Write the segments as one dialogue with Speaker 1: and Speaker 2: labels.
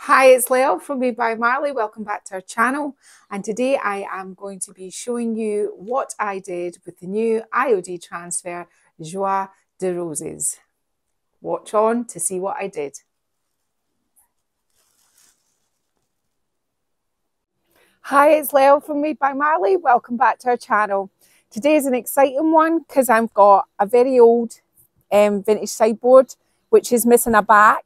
Speaker 1: Hi, it's Leo from Made by Marley. Welcome back to our channel. And today I am going to be showing you what I did with the new IOD transfer, Joie de Roses. Watch on to see what I did. Hi, it's Leo from Made by Marley. Welcome back to our channel. Today is an exciting one because I've got a very old vintage sideboard which is missing a back,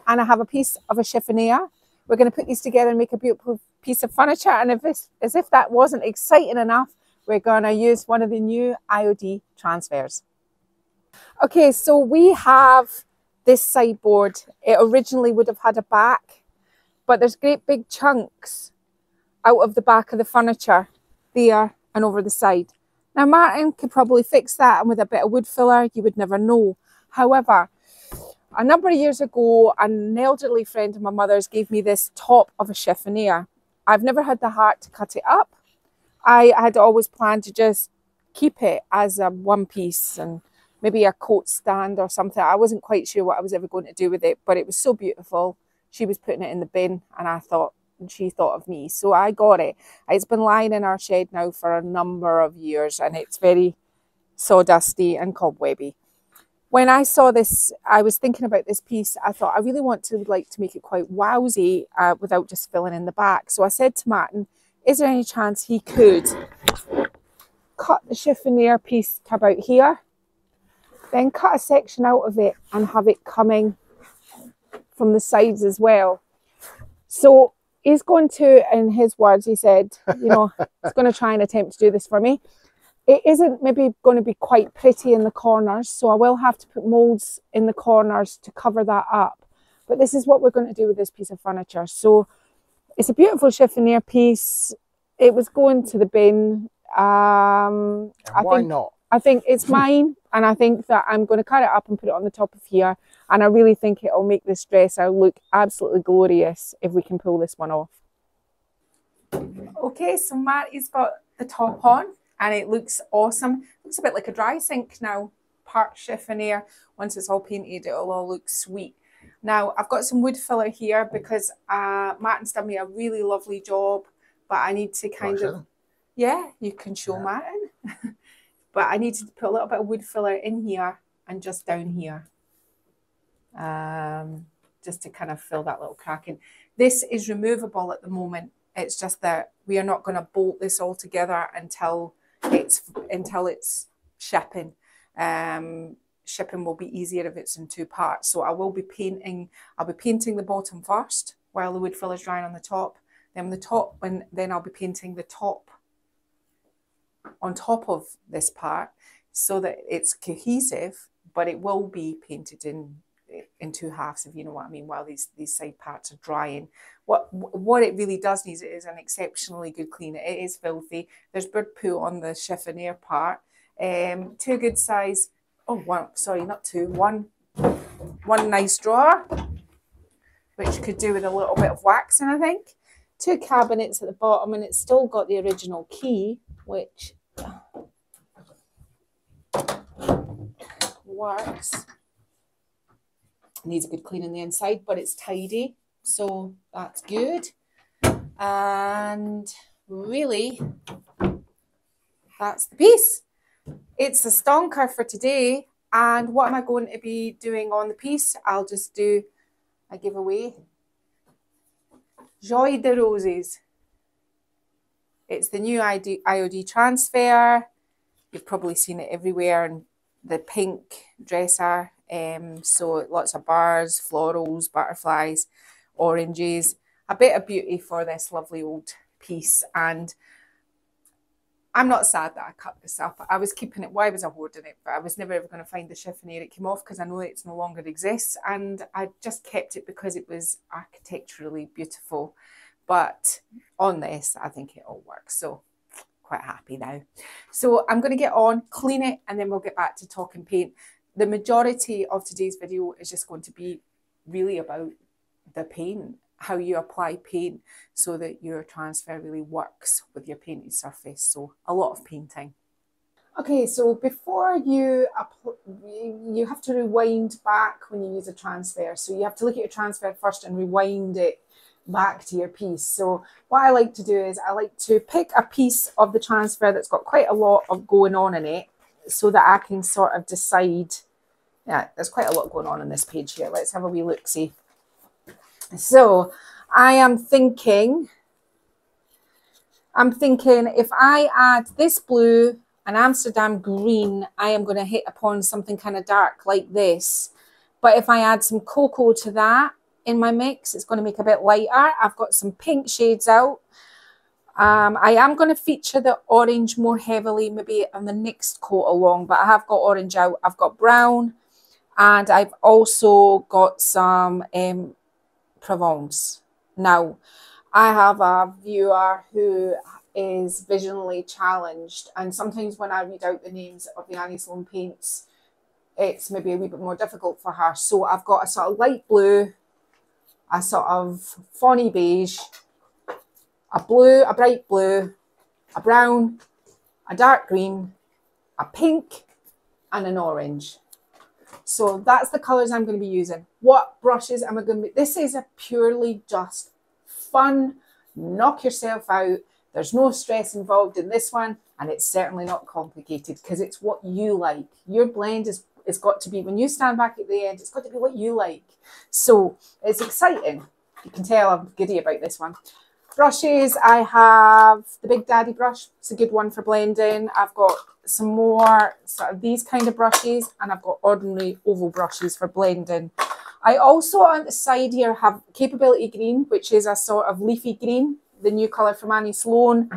Speaker 1: and I have a piece of a chiffonier. We're going to put these together and make a beautiful piece of furniture, and as if that wasn't exciting enough, we're going to use one of the new IOD transfers. Okay, so we have this sideboard. It originally would have had a back, but there's great big chunks out of the back of the furniture there and over the side. Now Martin could probably fix that, and with a bit of wood filler you would never know. However, a number of years ago, an elderly friend of my mother's gave me this top of a chiffonier. I've never had the heart to cut it up. I had always planned to just keep it as a one piece and maybe a coat stand or something. I wasn't quite sure what I was ever going to do with it, but it was so beautiful. She was putting it in the bin, and she thought of me. So I got it. It's been lying in our shed now for a number of years, and it's very sawdusty and cobwebby. When I saw this, I was thinking about this piece. I thought I really want to make it quite wowsy without just filling in the back. So I said to Martin, is there any chance he could cut the chiffonier piece to about here, then cut a section out of it and have it coming from the sides as well. So he's going to, in his words, he said, he's going to try and attempt to do this for me. It isn't maybe going to be quite pretty in the corners, so I will have to put moulds in the corners to cover that up. But this is what we're going to do with this piece of furniture. So it's a beautiful chiffonier piece. It was going to the bin.
Speaker 2: Why not?
Speaker 1: I think it's mine, and I think that I'm going to cut it up and put it on the top of here. And I really think it'll make this dresser look absolutely glorious if we can pull this one off. Okay, so Marty's got the top on, and it looks awesome. It looks a bit like a dry sink now, part chiffonier. Once it's all painted, it'll all look sweet. Now, I've got some wood filler here because Martin's done me a really lovely job, but I need to yeah, you can show Martin. But I need to put a little bit of wood filler in here and just down here, just to kind of fill that little crack in. This is removable at the moment. It's just that we are not going to bolt this all together until it's shipping. Shipping will be easier if it's in two parts. So I'll be painting the bottom first while the wood filler is drying on the top. Then I'll be painting the top on top of this part so that it's cohesive, but it will be painted in two halves, if you know what I mean, while these side parts are drying. What it really does need is an exceptionally good clean. It is filthy. There's bird poo on the chiffonier part. Two good size, one nice drawer, which could do with a little bit of waxing, I think. Two cabinets at the bottom, and it's still got the original key, which works. Needs a good clean on the inside, but it's tidy, so that's good. And really, that's the piece. It's a stonker for today. And what am I going to be doing on the piece? I'll just do a giveaway. Joie de Roses. It's the new IOD transfer. You've probably seen it everywhere, and the pink dresser. So lots of bars, florals, butterflies, oranges, a bit of beauty for this lovely old piece. And I'm not sad that I cut this up. I was keeping it. Why was I hoarding it? But I was never ever going to find the chiffonier it came off, because I know it's no longer exists. And I just kept it because it was architecturally beautiful. But on this, I think it all works. So quite happy now. So I'm going to get on, clean it, and then we'll get back to talking paint. The majority of today's video is just going to be really about the paint, how you apply paint so that your transfer really works with your painted surface. So a lot of painting. Okay, so before you have to rewind back when you use a transfer. So you have to look at your transfer first and rewind it back to your piece. So what I like to do is I like to pick a piece of the transfer that's got quite a lot of going on in it so that I can sort of decide. Yeah, there's quite a lot going on this page here. Let's have a wee look-see. So I am thinking if I add this blue and Amsterdam green, I am going to hit upon something kind of dark like this. But if I add some cocoa to that in my mix, it's going to make a bit lighter. I've got some pink shades out. I am going to feature the orange more heavily maybe on the next coat along, but I have got orange out. I've got brown, and I've also got some Provence. Now, I have a viewer who is visually challenged, and sometimes when I read out the names of the Annie Sloan paints, it's maybe a wee bit more difficult for her. So I've got a sort of light blue, a sort of fawny beige, a blue, a bright blue, a brown, a dark green, a pink, and an orange. So that's the colours I'm going to be using. What brushes am I going to be? This is a purely just fun, knock yourself out. There's no stress involved in this one, and it's certainly not complicated because it's what you like. Your blend is got to be, when you stand back at the end, it's got to be what you like. So it's exciting. You can tell I'm giddy about this one. Brushes, I have the Big Daddy brush. It's a good one for blending. I've got some more sort of these kind of brushes, and I've got ordinary oval brushes for blending. I also on the side here have Capability Green, which is a sort of leafy green, the new colour from Annie Sloan.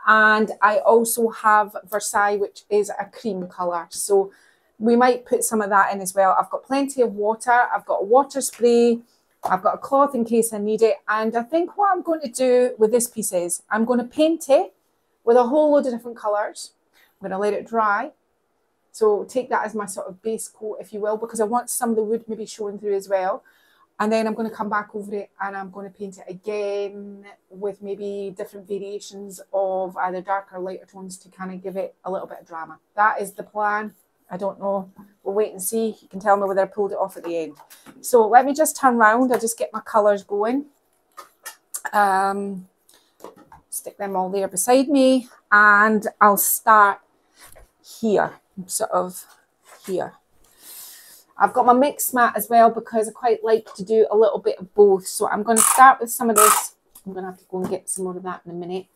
Speaker 1: And I also have Versailles, which is a cream colour. So we might put some of that in as well. I've got plenty of water. I've got a water spray. I've got a cloth in case I need it. And I think what I'm going to do with this piece is I'm going to paint it with a whole load of different colours. I'm going to let it dry. So take that as my sort of base coat, if you will, because I want some of the wood maybe showing through as well. And then I'm going to come back over it and I'm going to paint it again with maybe different variations of either darker or lighter tones to kind of give it a little bit of drama. That is the plan. I don't know. We'll wait and see. You can tell me whether I pulled it off at the end. So let me just turn round. I'll just get my colours going. Stick them all there beside me. And I'll start here, sort of here. I've got my mix mat as well because I quite like to do a little bit of both. So I'm going to start with some of this. I'm going to have to go and get some more of that in a minute.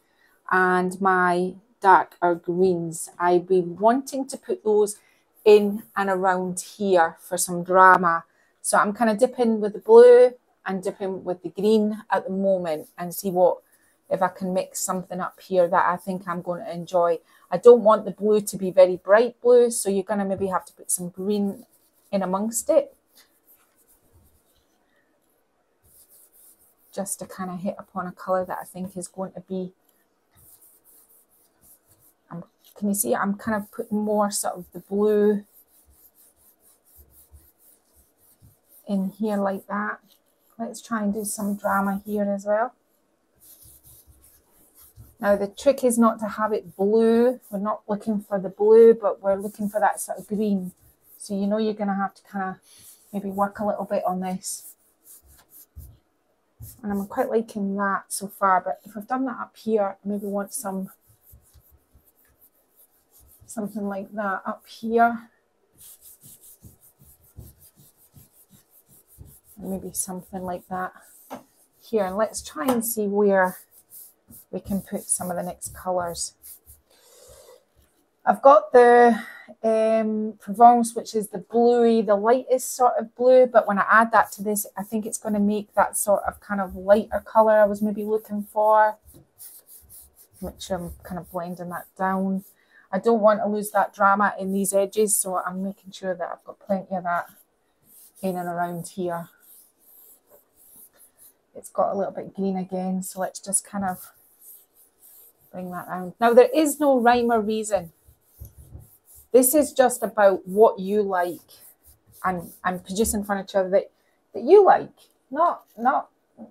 Speaker 1: And my darker greens. I'd be wanting to put those in and around here for some drama. So I'm kind of dipping with the blue and dipping with the green at the moment and see if I can mix something up here that I think I'm going to enjoy. I don't want the blue to be very bright blue, so you're going to maybe have to put some green in amongst it. Just to kind of hit upon a colour that I think is going to be, can you see I'm kind of putting more sort of the blue in here like that. Let's try and do some drama here as well. Now the trick is not to have it blue. We're not looking for the blue, but we're looking for that sort of green. So you know you're going to have to kind of maybe work a little bit on this. And I'm quite liking that so far, but if I've done that up here, I maybe want something like that up here. And maybe something like that here. And let's try and see where we can put some of the next colours. I've got the Provence, which is the bluey, the lightest sort of blue, but when I add that to this, I think it's going to make that sort of kind of lighter colour I was maybe looking for. Make sure I'm kind of blending that down. I don't want to lose that drama in these edges, so I'm making sure that I've got plenty of that in and around here. It's got a little bit green again, so let's just kind of bring that down. Now, there is no rhyme or reason. This is just about what you like and producing furniture that you like, not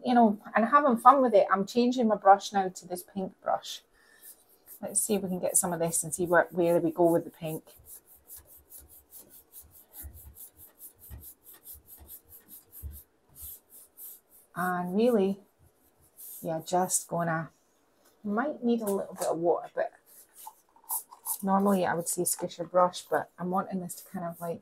Speaker 1: you know, and having fun with it. I'm changing my brush now to this pink brush. Let's see if we can get some of this and see where we go with the pink. And really, yeah, just gonna, might need a little bit of water, but normally I would say squish your brush, but I'm wanting this to kind of like,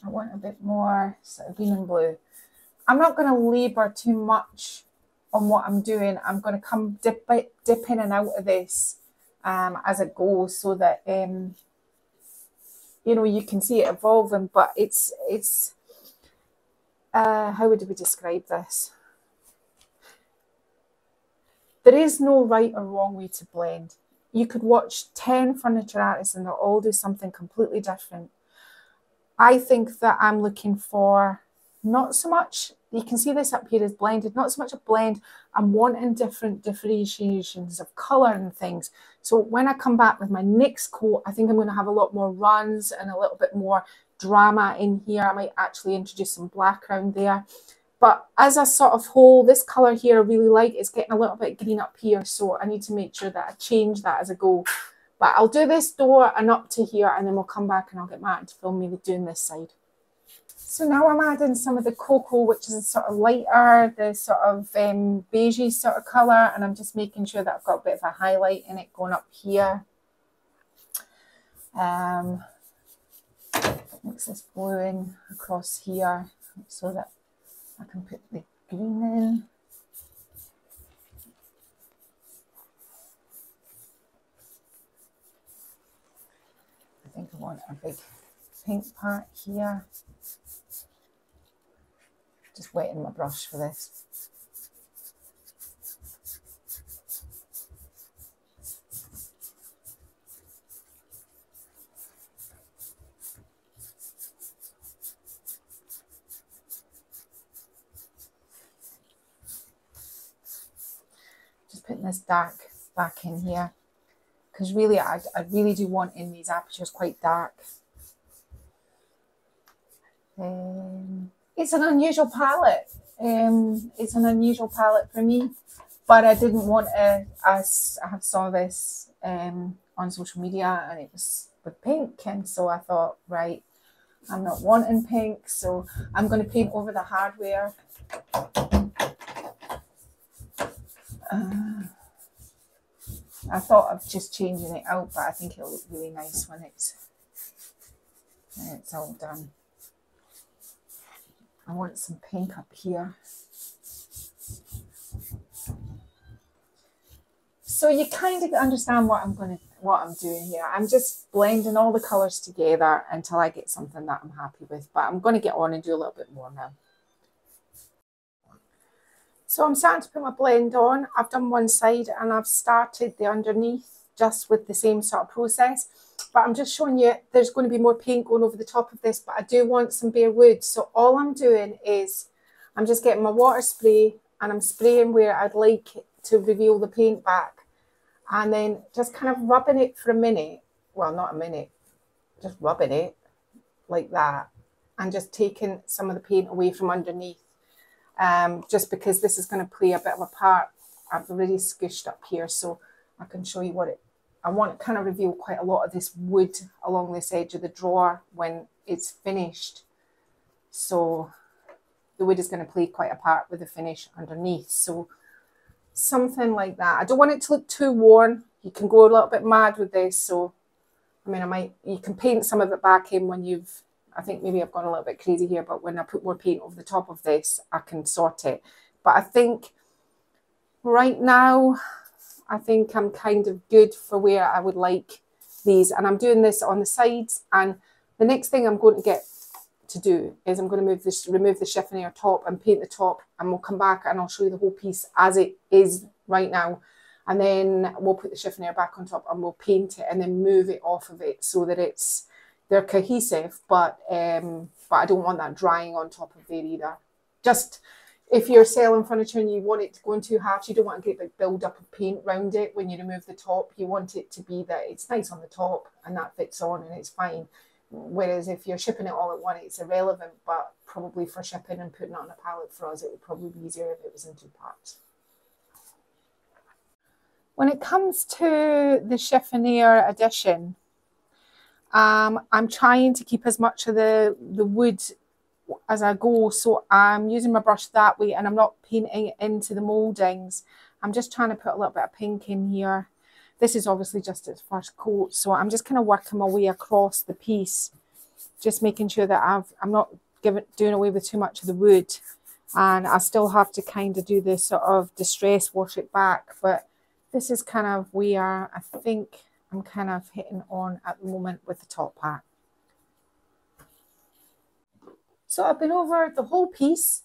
Speaker 1: I want a bit more sort of green and blue. I'm not going to labour too much on what I'm doing. I'm going to come dip in and out of this as it goes, so that you know, you can see it evolving. But it's how would we describe this? There is no right or wrong way to blend. You could watch 10 furniture artists and they'll all do something completely different. I think that I'm looking for not so much, you can see this up here is blended, not so much a blend. I'm wanting different differentiations of colour and things. So when I come back with my next coat, I think I'm going to have a lot more runs and a little bit more drama in here. I might actually introduce some black around there. But as a sort of whole, this colour here I really like. It's getting a little bit green up here, so I need to make sure that I change that as I go. But I'll do this door and up to here, and then we'll come back and I'll get Matt to film me doing this side. So now I'm adding some of the cocoa, which is sort of lighter, the sort of beigey sort of colour, and I'm just making sure that I've got a bit of a highlight in it going up here. Mix this blue in across here so that I can put the green in. I think I want a big pink part here. Just wetting my brush for this. Just putting this dark back in here, because really I really do want in these apertures quite dark. It's an unusual palette. It's an unusual palette for me, but I didn't want to. I saw this on social media and it was with pink, and so I thought, right, I'm not wanting pink, so I'm going to paint over the hardware. I thought of just changing it out, but I think it'll look really nice when it's all done. I want some pink up here. So you kind of understand what I'm doing here. I'm just blending all the colours together until I get something that I'm happy with. But I'm going to get on and do a little bit more now. So I'm starting to put my blend on. I've done one side and I've started the underneath just with the same sort of process. But I'm just showing you there's going to be more paint going over the top of this, but I do want some bare wood. So all I'm doing is I'm just getting my water spray and I'm spraying where I'd like to reveal the paint back. And then just kind of rubbing it for a minute. Well, not a minute, just rubbing it like that. And just taking some of the paint away from underneath. Just because this is going to play a bit of a part. I've already squished up here so I can show you what it, I want to kind of reveal quite a lot of this wood along this edge of the drawer when it's finished. So the wood is going to play quite a part with the finish underneath. So something like that. I don't want it to look too worn. You can go a little bit mad with this. So, I mean, you can paint some of it back in when you've, I think maybe I've gone a little bit crazy here, but when I put more paint over the top of this, I can sort it. But I think right now, I think I'm kind of good for where I would like these. And I'm doing this on the sides. And the next thing I'm going to get to do is I'm going to remove the chiffonier top and paint the top. And we'll come back and I'll show you the whole piece as it is right now. And then we'll put the chiffonier back on top and we'll paint it and then move it off of it so that they're cohesive. But I don't want that drying on top of there either. Just if you're selling furniture and you want it to go in two halves, you don't want to get like build up of paint around it when you remove the top. You want it to be that it's nice on the top and that fits on and it's fine. Whereas if you're shipping it all at once, it's irrelevant, but probably for shipping and putting it on a pallet for us, it would probably be easier if it was in two parts. When it comes to the Chiffonier edition, I'm trying to keep as much of the wood as I go, so I'm using my brush that way and I'm not painting it into the mouldings. I'm just trying to put a little bit of pink in here. This is obviously just its first coat, so I'm just kind of working my way across the piece, just making sure that I'm not doing away with too much of the wood, and I still have to kind of do this sort of distress, wash it back, but this is kind of where I think I'm kind of hitting on at the moment with the top part. So I've been over the whole piece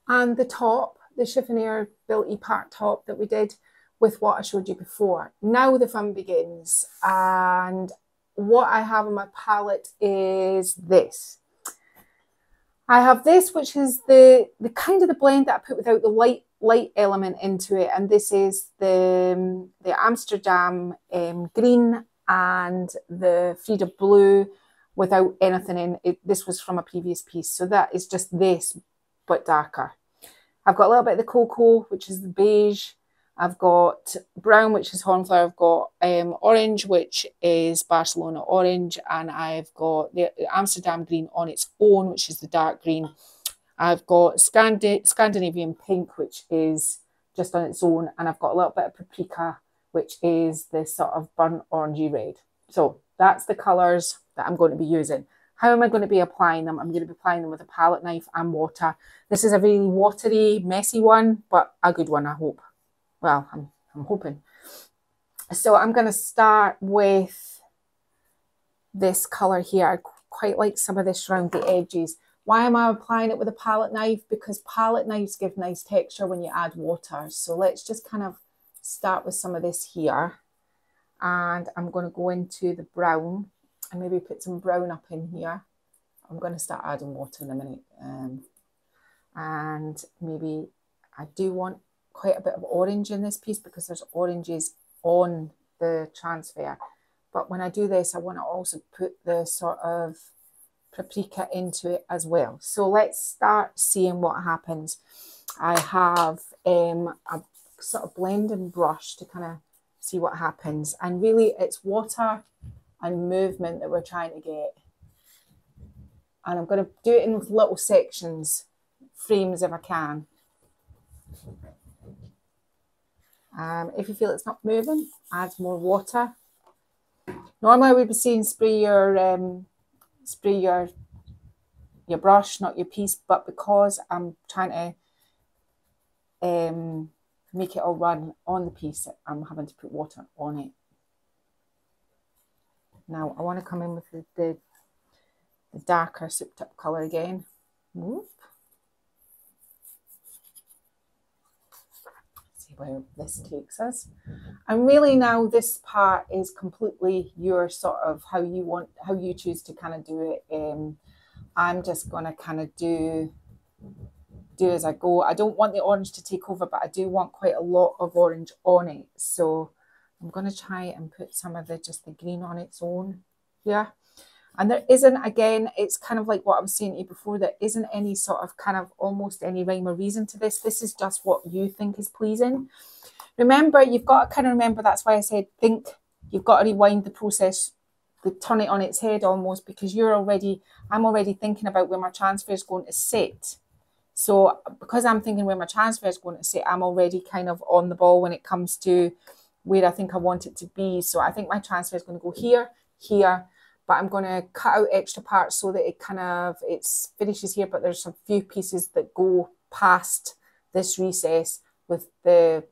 Speaker 1: and the top, the Chiffonier Built-y part top that we did with what I showed you before. Now the fun begins, and what I have on my palette is this. I have this, which is the kind of the blend that I put without the light element into it, and this is the Amsterdam green and the Frida blue without anything in it. This was from a previous piece, so that is just this but darker. I've got a little bit of the cocoa, which is the beige. I've got brown, which is Hornflower. I've got orange, which is Barcelona orange. And I've got the Amsterdam green on its own, which is the dark green. I've got Scandinavian pink, which is just on its own. And I've got a little bit of paprika, which is this sort of burnt orangey red. So that's the colours that I'm going to be using. How am I going to be applying them? I'm going to be applying them with a palette knife and water. This is a really watery, messy one, but a good one, I hope. Well, I'm hoping. So I'm going to start with this colour here. I quite like some of this around the edges. Why am I applying it with a palette knife? Because palette knives give nice texture when you add water. So let's just kind of start with some of this here. And I'm going to go into the brown and maybe put some brown up in here. I'm going to start adding water in a minute. And maybe I do want quite a bit of orange in this piece because there's oranges on the transfer. But when I do this, I want to also put the sort of paprika into it as well. So let's start seeing what happens. I have a sort of blending brush to kind of see what happens. And really it's water and movement that we're trying to get. And I'm going to do it in little sections, frames if I can. If you feel it's not moving, add more water. Normally I would be saying spray your brush, not your piece, but because I'm trying to make it all run on the piece, I'm having to put water on it. Now I want to come in with the darker souped up colour again. Whoop. Where this takes us. And really now this part is completely your sort of how you choose to kind of do it. I'm just going to kind of do as I go. I don't want the orange to take over, but I do want quite a lot of orange on it. So I'm going to try and put some of just the green on its own here. And there isn't, again, it's kind of like what I was saying to you before, there isn't any sort of kind of almost any rhyme or reason to this. This is just what you think is pleasing. Remember, you've got to kind of remember, that's why I said think. You've got to rewind the process, turn it on its head almost, because I'm already thinking about where my transfer is going to sit. So because I'm thinking where my transfer is going to sit, I'm already kind of on the ball when it comes to where I think I want it to be. So I think my transfer is going to go here, here, but I'm going to cut out extra parts so that it finishes here, but there's a few pieces that go past this recess with the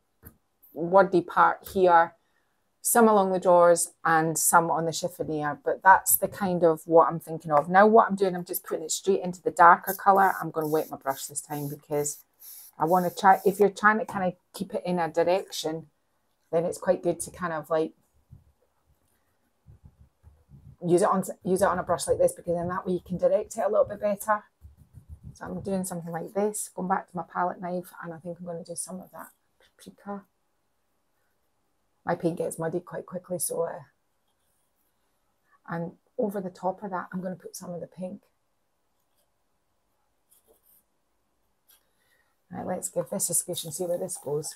Speaker 1: wordy part here, some along the drawers and some on the chiffonier, but that's the kind of what I'm thinking of. Now what I'm doing, I'm just putting it straight into the darker colour. I'm going to wet my brush this time because I want to try, if you're trying to kind of keep it in a direction, then it's quite good to kind of like use it on a brush like this, because then that way you can direct it a little bit better. So I'm doing something like this, going back to my palette knife, and I think I'm going to do some of that paprika. My paint gets muddy quite quickly, so and over the top of that I'm going to put some of the pink. Right, let's give this a squish and see where this goes.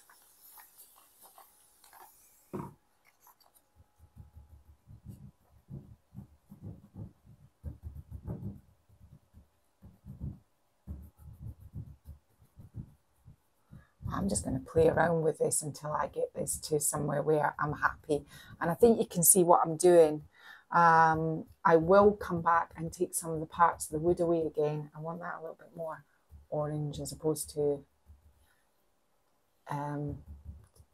Speaker 1: I'm just going to play around with this until I get this to somewhere where I'm happy. And I think you can see what I'm doing. I will come back and take some of the parts of the wood away again. I want that a little bit more orange as opposed to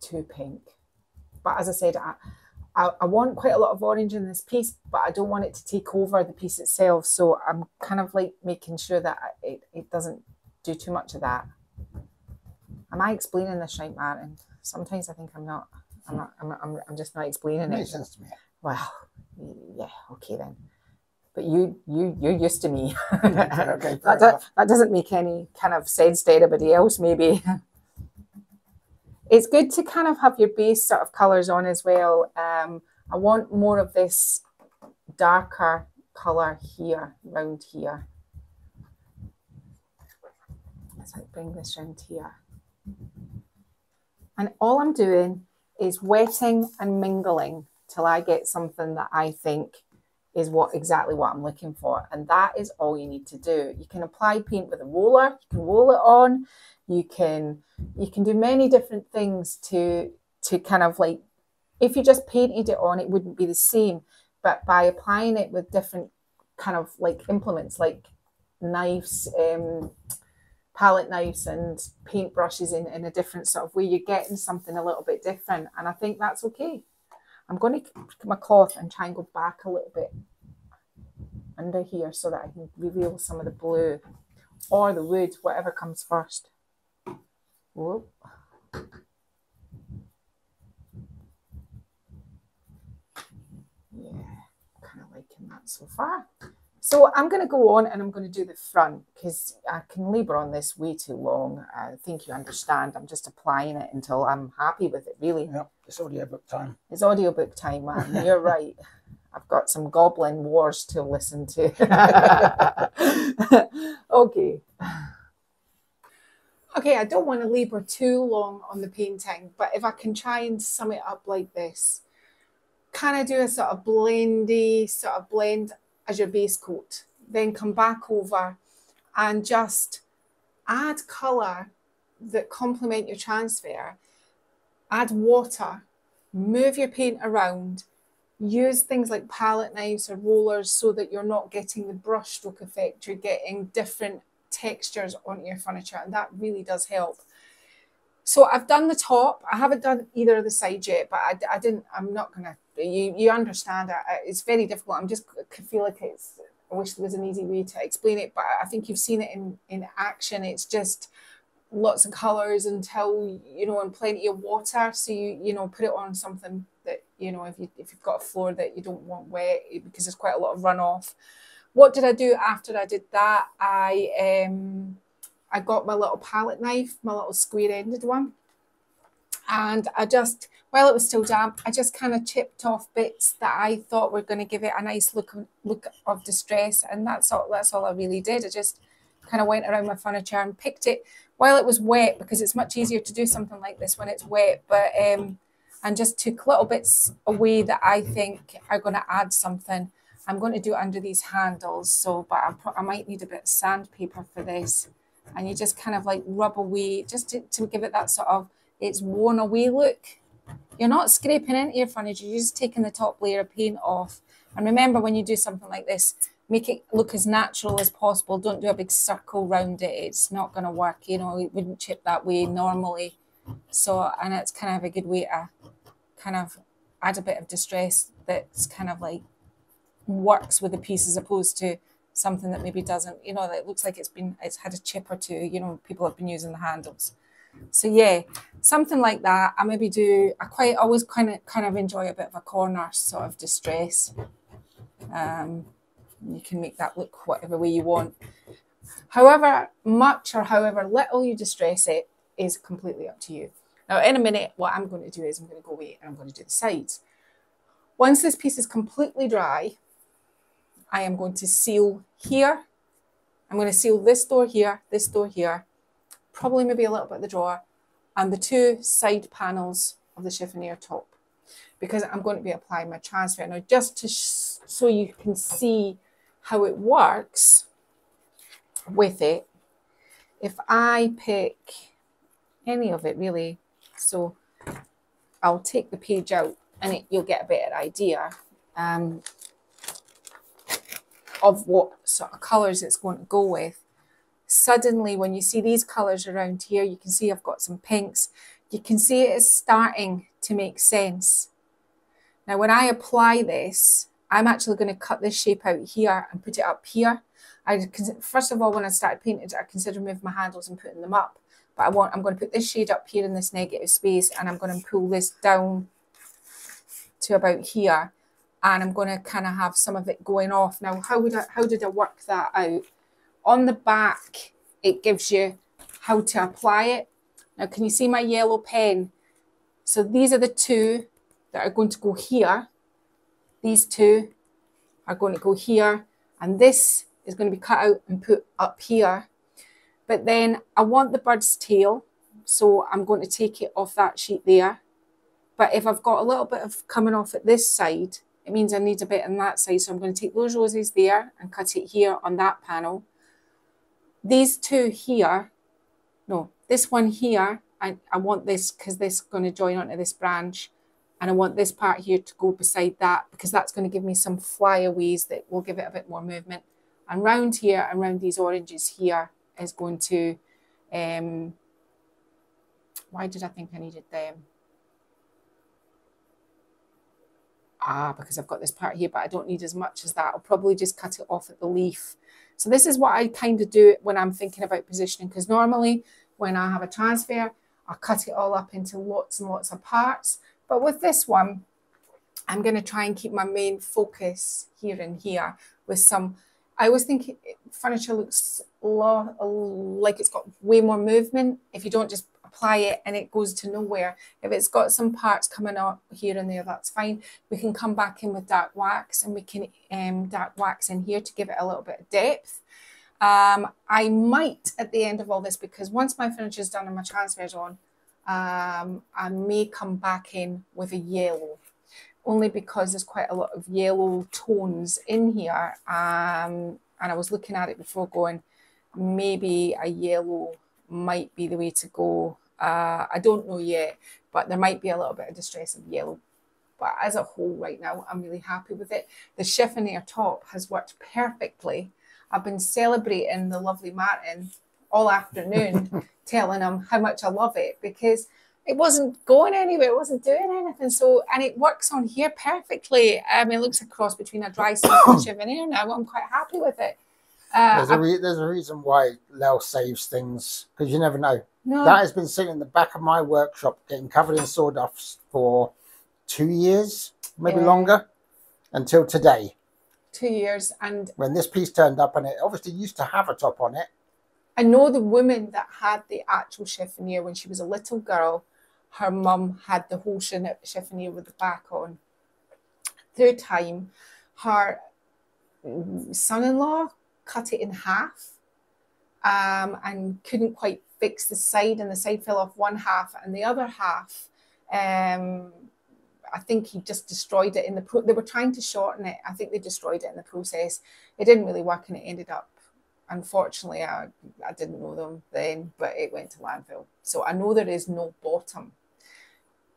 Speaker 1: too pink. But as I said, I want quite a lot of orange in this piece, but I don't want it to take over the piece itself. So I'm kind of like making sure that it doesn't do too much of that. Am I explaining this right, Martin? Sometimes I think I'm not. I'm just not explaining it.
Speaker 2: Makes sense to me.
Speaker 1: Well, yeah, okay then. But you're used to me.
Speaker 2: Okay,
Speaker 1: that doesn't make any kind of sense to anybody else, maybe. It's good to kind of have your base sort of colours on as well. I want more of this darker colour here, round here. Let's like bring this round here. And all I'm doing is wetting and mingling till I get something that I think is exactly what I'm looking for. And that is all you need to do. You can apply paint with a roller, you can roll it on, you can do many different things to kind of like, if you just painted it on, it wouldn't be the same. But by applying it with different kind of like implements, like knives, palette knives and paint brushes in a different sort of way, you're getting something a little bit different. And I think that's okay. I'm going to get my cloth and try and go back a little bit under here so that I can reveal some of the blue or the wood, whatever comes first. Whoop. Yeah, kind of liking that so far. So I'm going to go on and I'm going to do the front because I can labour on this way too long. I think you understand. I'm just applying it until I'm happy with it, really.
Speaker 2: Yep, it's audiobook time.
Speaker 1: It's audiobook time, man. You're right. I've got some goblin wars to listen to. Okay. Okay, I don't want to labour too long on the painting, but if I can try and sum it up like this, kind of do a sort of blendy, sort of blend as your base coat, then come back over and just add colour that complement your transfer, add water, move your paint around, use things like palette knives or rollers so that you're not getting the brush stroke effect, you're getting different textures onto your furniture, and that really does help. So I've done the top. I haven't done either of the sides yet, but I'm not gonna, you understand, it's very difficult. I feel like I wish there was an easy way to explain it, but I think you've seen it in action. It's just lots of colours until, and plenty of water. So you put it on something that, if you've got a floor that you don't want wet because there's quite a lot of runoff. What did I do after I did that? I got my little palette knife, my little square-ended one, and while it was still damp, I just kind of chipped off bits that I thought were going to give it a nice look of distress, and that's all I really did. I just kind of went around my furniture and picked it while it was wet, because it's much easier to do something like this when it's wet, but and just took little bits away that I think are going to add something. I'm going to do it under these handles, but I might need a bit of sandpaper for this. And you just kind of like rub away, just to give it that sort of, it's worn away look. You're not scraping into your furniture, you're just taking the top layer of paint off. And remember, when you do something like this, make it look as natural as possible. Don't do a big circle round it. It's not going to work. It wouldn't chip that way normally. So, and it's kind of a good way to kind of add a bit of distress that's kind of like works with the piece as opposed to something that maybe doesn't, that looks like it's had a chip or two, people have been using the handles. So yeah, something like that. I always kind of enjoy a bit of a corner sort of distress. You can make that look whatever way you want. However much or however little you distress it is completely up to you. Now in a minute, what I'm going to do is I'm going to go away and I'm going to do the sides. Once this piece is completely dry, I am going to seal here. I'm going to seal this door here, probably maybe a little bit of the drawer, and the two side panels of the chiffonier top, because I'm going to be applying my transfer. Now, just so you can see how it works with it, if I pick any of it really. So I'll take the page out and you'll get a better idea of what sort of colours it's going to go with. Suddenly, when you see these colours around here, you can see I've got some pinks. You can see it is starting to make sense. Now, when I apply this, I'm actually going to cut this shape out here and put it up here. First of all, when I started painting, I considered moving my handles and putting them up. But I'm going to put this shade up here in this negative space, and I'm going to pull this down to about here. And I'm going to kind of have some of it going off. Now, how did I work that out? On the back, it gives you how to apply it. Now, can you see my yellow pen? So these are the two that are going to go here. These two are going to go here. And this is going to be cut out and put up here. But then I want the bird's tail. So I'm going to take it off that sheet there. But if I've got a little bit of coming off at this side, it means I need a bit on that side. So I'm going to take those roses there and cut it here on that panel. These two here, no, this one here, I want this because this is going to join onto this branch. And I want this part here to go beside that because that's going to give me some flyaways that will give it a bit more movement. And round here and round these oranges here is going to, why did I think I needed them? Because I've got this part here, but I don't need as much as that. I'll probably just cut it off at the leaf. So this is what I kind of do when I'm thinking about positioning, because normally when I have a transfer, I'll cut it all up into lots and lots of parts. But with this one, I'm going to try and keep my main focus here and here with some, I always think furniture looks like it's got way more movement if you don't just apply it and it goes to nowhere. If it's got some parts coming up here and there, that's fine. We can come back in with dark wax and we can dark wax in here to give it a little bit of depth. I might at the end of all this, because once my furniture is done and my transfer's on, I may come back in with a yellow, only because there's quite a lot of yellow tones in here. And I was looking at it before going, maybe a yellow might be the way to go. I don't know yet, but there might be a little bit of distress of yellow. But as a whole right now, I'm really happy with it. The chiffonier top has worked perfectly. I've been celebrating the lovely Martin all afternoon, telling him how much I love it, because it wasn't going anywhere, it wasn't doing anything. So, and it works on here perfectly. I mean, it looks a cross between a dry silk and chiffonier now. I'm quite happy with it.
Speaker 2: There's a reason why Lel saves things, because you never know.
Speaker 1: No.
Speaker 2: That has been sitting in the back of my workshop, getting covered in sawdust for 2 years, maybe longer, until today.
Speaker 1: 2 years. And
Speaker 2: when this piece turned up, and it obviously used to have a top on it.
Speaker 1: I know the woman that had the actual chiffonier when she was a little girl, her mum had the whole chiffonier with the back on. Through time, her son-in-law cut it in half and couldn't quite fix the side, and the side fell off one half, and the other half, I think he just destroyed it in the they were trying to shorten it. I think they destroyed it in the process. It didn't really work, and it ended up, unfortunately, I didn't know them then, but it went to landfill. So I know there is no bottom.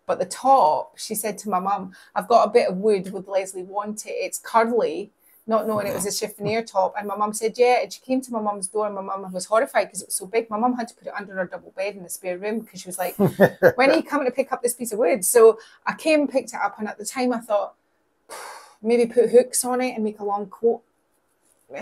Speaker 1: But the top, she said to my mum, I've got a bit of wood, would Leslie want it? It's curly, not knowing it was a chiffonier top. And my mum said, yeah. And she came to my mum's door, and my mum was horrified because it was so big. My mum had to put it under her double bed in the spare room because she was like, when are you coming to pick up this piece of wood? So I came and picked it up, and at the time I thought, maybe put hooks on it and make a long coat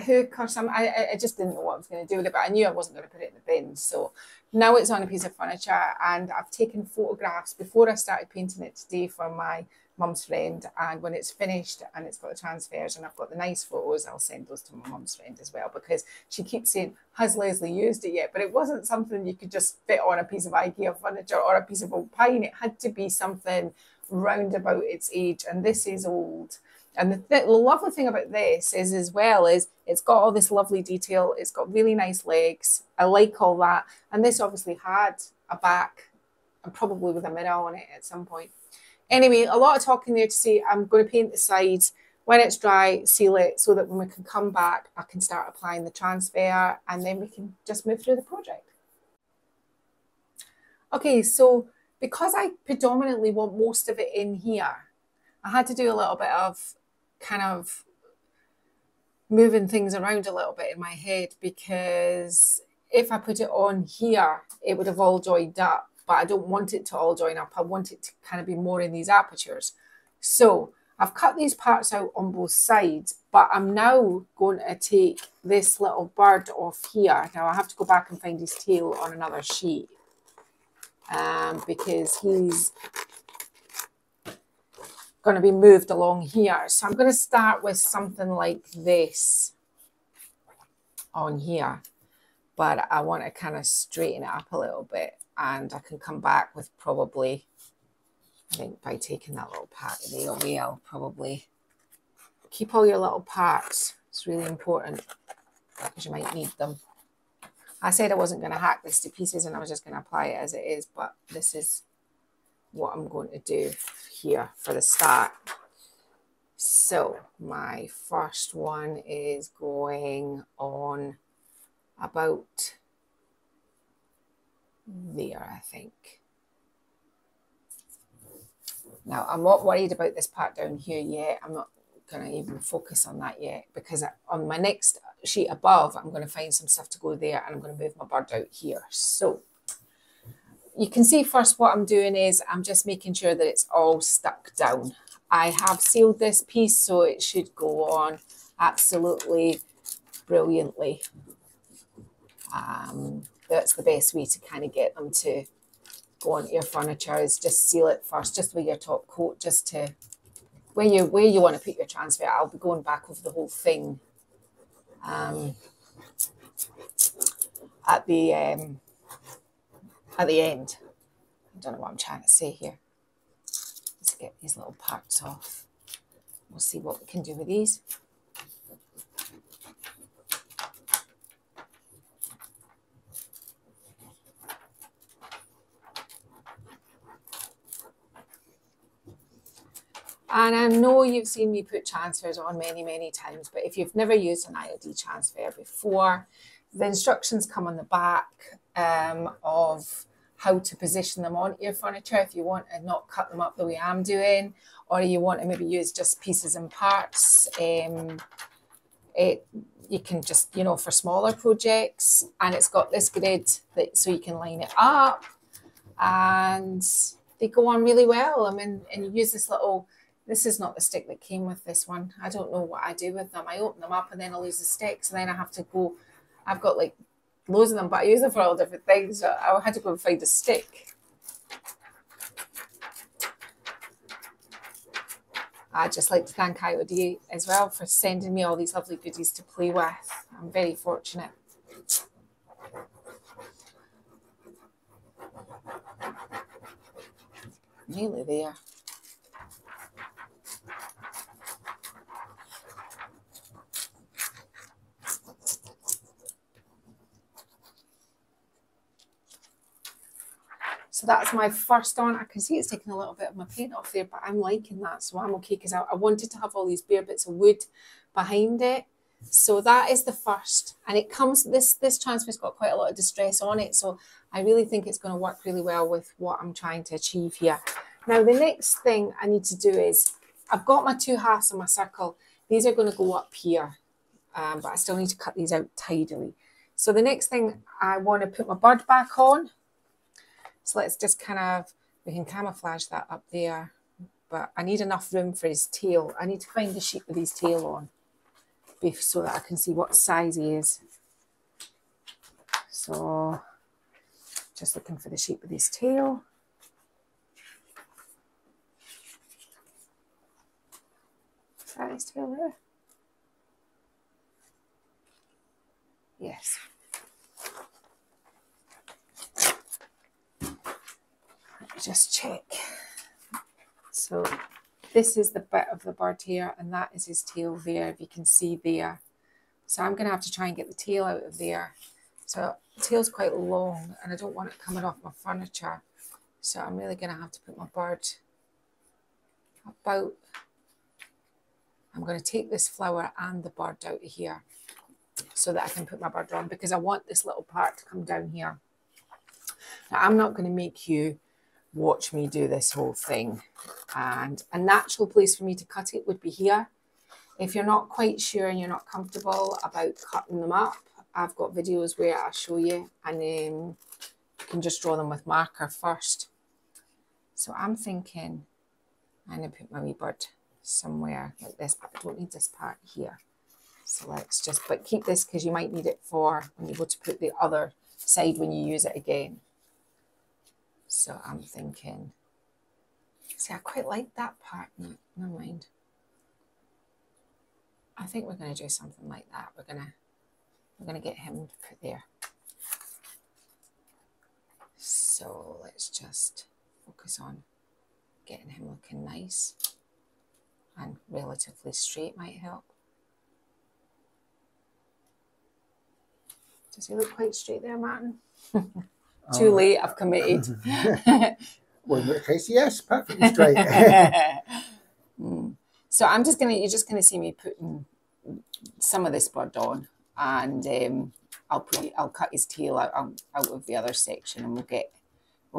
Speaker 1: hook or something. I just didn't know what I was going to do with it, but I knew I wasn't going to put it in the bin. So now it's on a piece of furniture, and I've taken photographs before I started painting it today for my mum's friend, and when it's finished and it's got the transfers and I've got the nice photos, I'll send those to my mum's friend as well, because she keeps saying, has Leslie used it yet? But it wasn't something you could just fit on a piece of IKEA furniture or a piece of old pine. It had to be something round about its age, and this is old. And the lovely thing about this is, as well, is it's got all this lovely detail. It's got really nice legs. I like all that. And this obviously had a back, and probably with a mirror on it at some point. Anyway, a lot of talking there to say I'm going to paint the sides. When it's dry, seal it so that when we can come back, I can start applying the transfer, and then we can just move through the project. Okay, so because I predominantly want most of it in here, I had to do a little bit of kind of moving things around a little bit in my head, because if I put it on here, it would have all joined up, but I don't want it to all join up. I want it to kind of be more in these apertures. So I've cut these parts out on both sides, but I'm now going to take this little bird off here. Now I have to go back and find his tail on another sheet, because he's going to be moved along here. So I'm going to start with something like this on here, but I want to kind of straighten it up a little bit, and I can come back with probably, I think by taking that little part of the away, I'll probably keep all your little parts. It's really important because you might need them. I said I wasn't going to hack this to pieces and I was just going to apply it as it is, but this is what I'm going to do here for the start. So my first one is going on about there, I think. Now, I'm not worried about this part down here yet. I'm not going to even focus on that yet, because on my next sheet above, I'm going to find some stuff to go there, and I'm going to move my bird out here. So you can see first what I'm doing is I'm just making sure that it's all stuck down. I have sealed this piece, so it should go on absolutely brilliantly. That's the best way to kind of get them to go onto your furniture, is just seal it first, just with your top coat, just to where you want to put your transfer. I'll be going back over the whole thing at the end. I don't know what I'm trying to say here. Let's get these little parts off. We'll see what we can do with these. And I know you've seen me put transfers on many, many times, but if you've never used an IOD transfer before, the instructions come on the back of how to position them onto your furniture if you want to not cut them up the way I'm doing, or you want to maybe use just pieces and parts. You can just, for smaller projects, and it's got this grid so you can line it up, and they go on really well. I mean, and you use this little, this is not the stick that came with this one. I don't know what I do with them. I open them up and then I lose the sticks, and then I have to go, I've got like loads of them, but I use them for all different things. So I had to go and find a stick. I'd just like to thank IOD as well for sending me all these lovely goodies to play with. I'm very fortunate. Nearly there. So that's my first one. I can see it's taking a little bit of my paint off there, but I'm liking that, so I'm okay, because I wanted to have all these bare bits of wood behind it. So that is the first, and it comes, this transfer's got quite a lot of distress on it, so I really think it's going to work really well with what I'm trying to achieve here. Now, the next thing I need to do is, I've got my 2 halves of my circle. These are going to go up here, but I still need to cut these out tidily. So the next thing, I want to put my bird back on. So let's just we can camouflage that up there, but I need enough room for his tail. I need to find the sheet with his tail on so that I can see what size he is. So just looking for the sheet with his tail. Is that his tail there? Yes. Just check. So this is the bit of the bird here, and that is his tail there, if you can see there. So I'm going to have to try and get the tail out of there. So the tail's quite long, and I don't want it coming off my furniture. So I'm really going to have to put my bird about, I'm going to take this flower and the bird out of here so that I can put my bird on, because I want this little part to come down here. Now, I'm not going to make you watch me do this whole thing. And a natural place for me to cut it would be here. If you're not quite sure and you're not comfortable about cutting them up, I've got videos where I'll show you, and you can just draw them with marker first. So I'm thinking I'm going to put my wee bird somewhere like this, but I don't need this part here. So let's just, but keep this because you might need it for when you go to put the other side when you use it again. So I'm thinking, see, I quite like that part. No, never mind. I think we're going to do something like that. We're going to get him to put there. So let's just focus on getting him looking nice, and relatively straight might help. Does he look quite straight there, Martin? Too late, I've committed.
Speaker 2: Well, in that case, yes, perfectly straight.
Speaker 1: So I'm just gonna, you're just gonna see me putting some of this bird on, and I'll cut his tail out of the other section, and we'll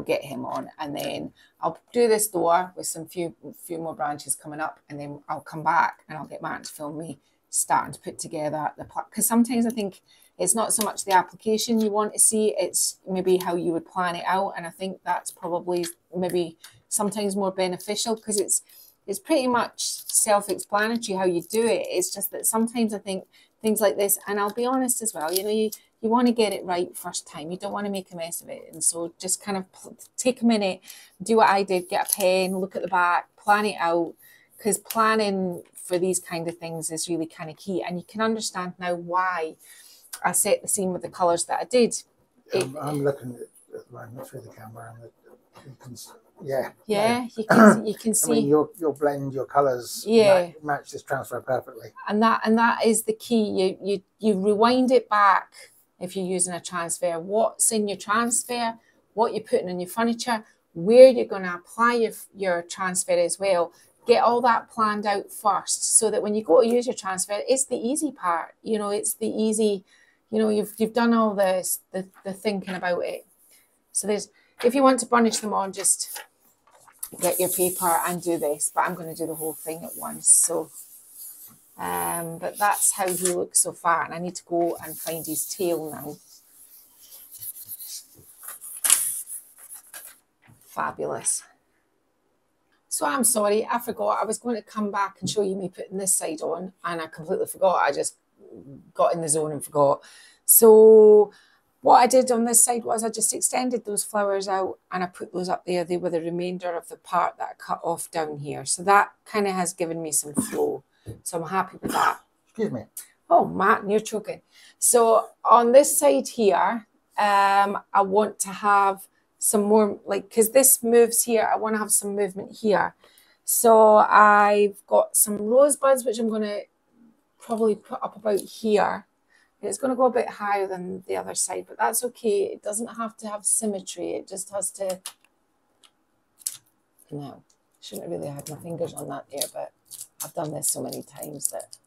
Speaker 1: get him on, and then I'll do this door with some few more branches coming up, and then I'll come back and I'll get Martin to film me starting to put together the part, because sometimes I think it's not so much the application you want to see, it's maybe how you would plan it out, and I think that's probably maybe sometimes more beneficial, because it's pretty much self-explanatory how you do it. It's just that sometimes I think things like this, and I'll be honest as well, you know, you want to get it right first time. You don't want to make a mess of it. And so just kind of take a minute, do what I did, get a pen, look at the back, plan it out, because planning for these kind of things is really kind of key. And you can understand now why I set the scene with the colours that I did.
Speaker 2: I'm looking at the moment through the camera, and
Speaker 1: you can see.
Speaker 2: I mean, your blend, your colours, match this transfer perfectly.
Speaker 1: And that is the key. You rewind it back if you're using a transfer. What's in your transfer, what you're putting in your furniture, where you're going to apply your transfer as well. Get all that planned out first, so that when you go to use your transfer, it's the easy part. You know, it's the easy. You know, you've done all the thinking about it. So if you want to burnish them on, just get your paper and do this. But I'm going to do the whole thing at once. So, but that's how he looks so far. And I need to go and find his tail now. Fabulous. So I'm sorry, I forgot. I was going to come back and show you me putting this side on, and I completely forgot. I just got in the zone and forgot. So what I did on this side was I just extended those flowers out and I put those up there. They were the remainder of the part that I cut off down here. So that kind of has given me some flow. So I'm happy with that.
Speaker 2: Excuse me.
Speaker 1: Oh, Martin, you're choking. So on this side here, I want to have some more, like, because this moves here, I want to have some movement here. So I've got some rosebuds, which I'm going to probably put up about here. It's going to go a bit higher than the other side, but that's okay. It doesn't have to have symmetry. It just has to... No, shouldn't have really had my fingers on that there, but I've done this so many times that...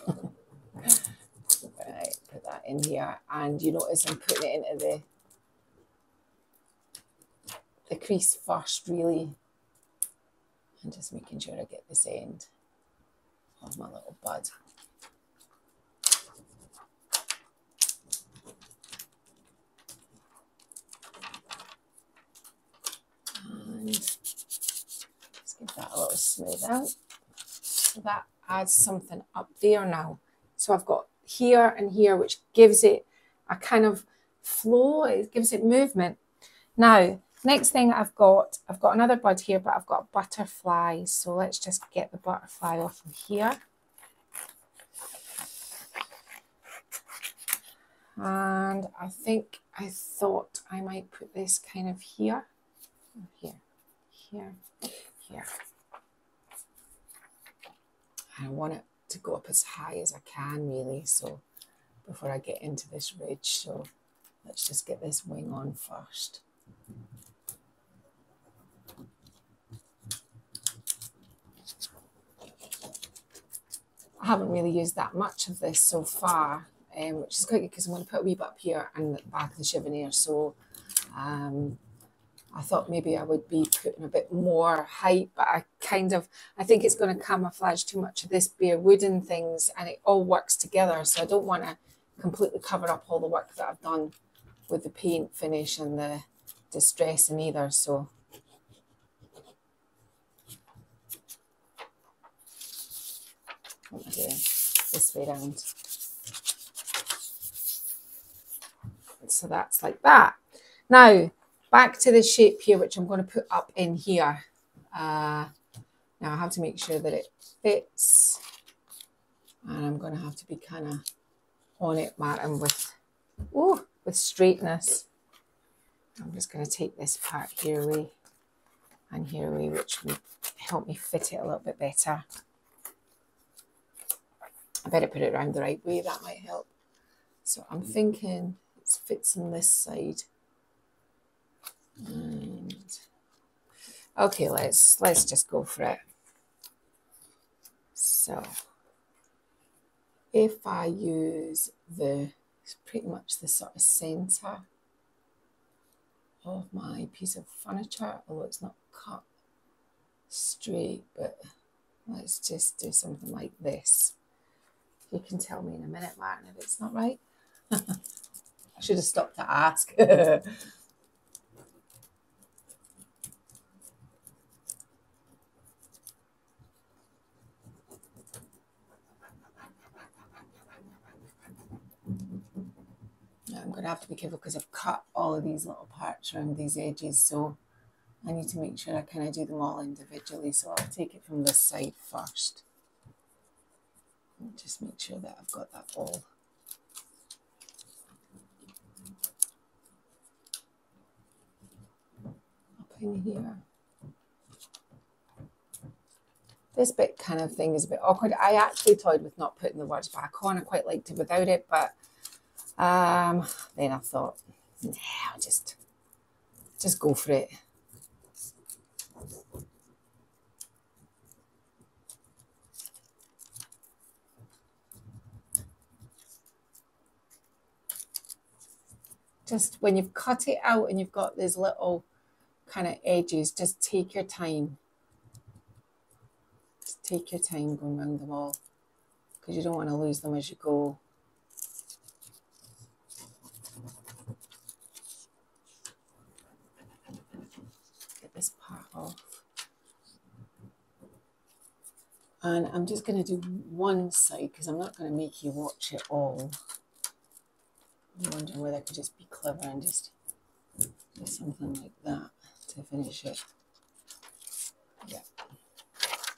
Speaker 1: Right, put that in here. And you notice I'm putting it into the crease first, really. And just making sure I get this end of my little bud. And let's give that a little smooth out. So that adds something up there now. So I've got here and here, which gives it a kind of flow. It gives it movement. Now, next thing I've got another bud here, but I've got butterflies. So let's just get the butterfly off of here. And I thought I might put this kind of here. Here. I want it to go up as high as I can, really, so before I get into this ridge. So let's just get this wing on first. I haven't really used that much of this so far, which is quite good because I'm going to put a wee bit up here and the back of the Chiffonier. So I thought maybe I would be putting a bit more height, but I think it's going to camouflage too much of this bare wooden things, and it all works together. So I don't want to completely cover up all the work that I've done with the paint finish and the distressing either. So what am I doing? This way around. So that's like that. Now, back to the shape here, which I'm going to put up in here. Now I have to make sure that it fits. And I'm going to have to be kind of on it, Martin, with straightness. I'm just going to take this part here away and here away, which will help me fit it a little bit better. I better put it around the right way, that might help. So I'm thinking it fits on this side. And okay, let's just go for it. So if I use pretty much the sort of center of my piece of furniture, although it's not cut straight, but let's just do something like this. You can tell me in a minute, Martin, if it's not right. I should have stopped to ask. I'm going to have to be careful because I've cut all of these little parts around these edges, so I need to make sure I kind of do them all individually. So I'll take it from this side first. And just make sure that I've got that all. Up in here. This bit kind of thing is a bit awkward. I actually toyed with not putting the words back on. I quite liked it without it, but then I thought, nah, I'll just go for it. Just when you've cut it out and you've got these little kind of edges, just take your time. Just take your time going around them all, because you don't want to lose them as you go. Get this part off. And I'm just going to do one side because I'm not going to make you watch it all. I'm wondering whether I could just be clever and just do something like that to finish it. Yeah.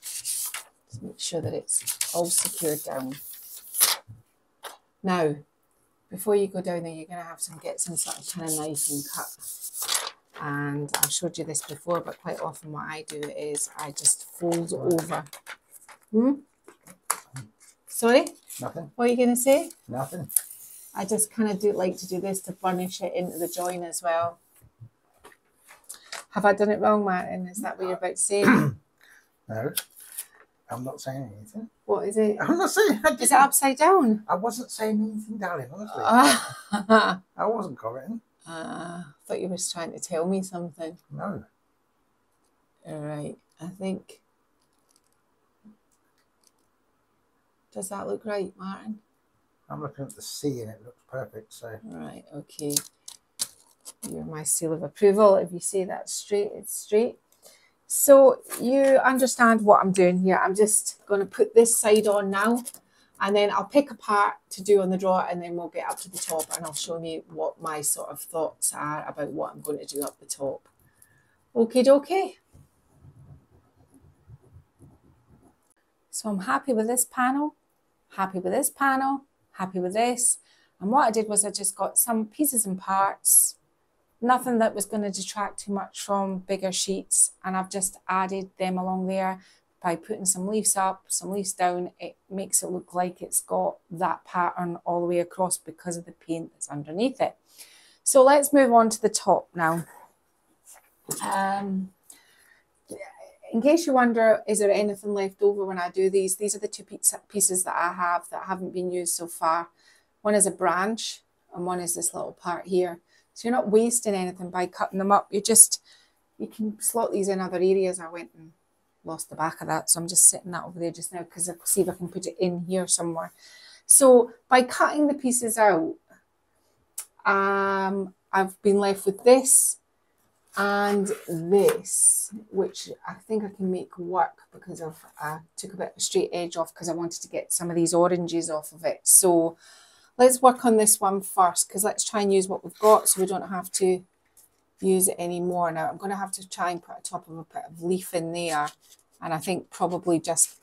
Speaker 1: Just make sure that it's all secured down. Now, before you go down there, you're going to have to get some sort of kind of knife and cut. And I've showed you this before, but quite often what I do is I just fold over. Sorry?
Speaker 2: Nothing.
Speaker 1: What are you going to say?
Speaker 2: Nothing.
Speaker 1: I just kind of like to do this to burnish it into the join as well. Have I done it wrong, Martin? Is that what you're about to say?
Speaker 2: No, I'm not saying anything.
Speaker 1: What is it?
Speaker 2: I'm not saying.
Speaker 1: Is it upside down?
Speaker 2: I wasn't saying anything, darling, honestly. I wasn't commenting.
Speaker 1: I thought you were trying to tell me something.
Speaker 2: No.
Speaker 1: All right, I think. Does that look right, Martin?
Speaker 2: I'm looking at the C and it looks perfect, so.
Speaker 1: Right, okay. You're my seal of approval. If you say that's straight, it's straight. So you understand what I'm doing here. I'm just going to put this side on now, and then I'll pick a part to do on the drawer, and then we'll get up to the top and I'll show you what my sort of thoughts are about what I'm going to do up the top. Okie dokie. So I'm happy with this panel, happy with this panel, happy with this. And what I did was I just got some pieces and parts, nothing that was going to detract too much from bigger sheets. And I've just added them along there by putting some leaves up, some leaves down. It makes it look like it's got that pattern all the way across because of the paint that's underneath it. So let's move on to the top now. In case you wonder, is there anything left over when I do these? These are the two pieces that I have that haven't been used so far. One is a branch and one is this little part here. So you're not wasting anything by cutting them up. You can slot these in other areas. I went and lost the back of that, so I'm just setting that over there just now because I'll see if I can put it in here somewhere. So by cutting the pieces out, I've been left with this and this, which I think I can make work because I took a bit of a straight edge off because I wanted to get some of these oranges off of it. So let's work on this one first, because let's try and use what we've got so we don't have to use it anymore. Now I'm going to have to try and put a top of a bit of leaf in there, and I think probably just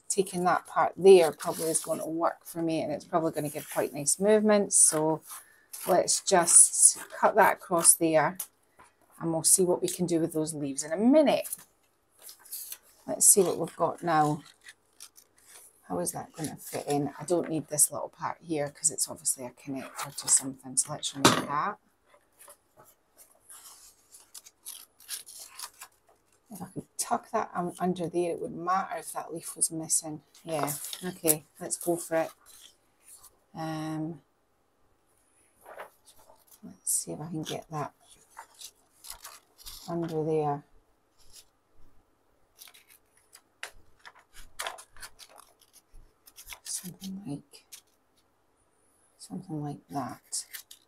Speaker 1: taking that part there probably is going to work for me, and it's probably going to give quite nice movements. So let's just cut that across there and we'll see what we can do with those leaves in a minute. Let's see what we've got now. How is that going to fit in? I don't need this little part here because it's obviously a connector to something, so let's remove that. If I could tuck that under there, it wouldn't matter if that leaf was missing. Yeah, okay, let's go for it. Let's see if I can get that under there. Something like that.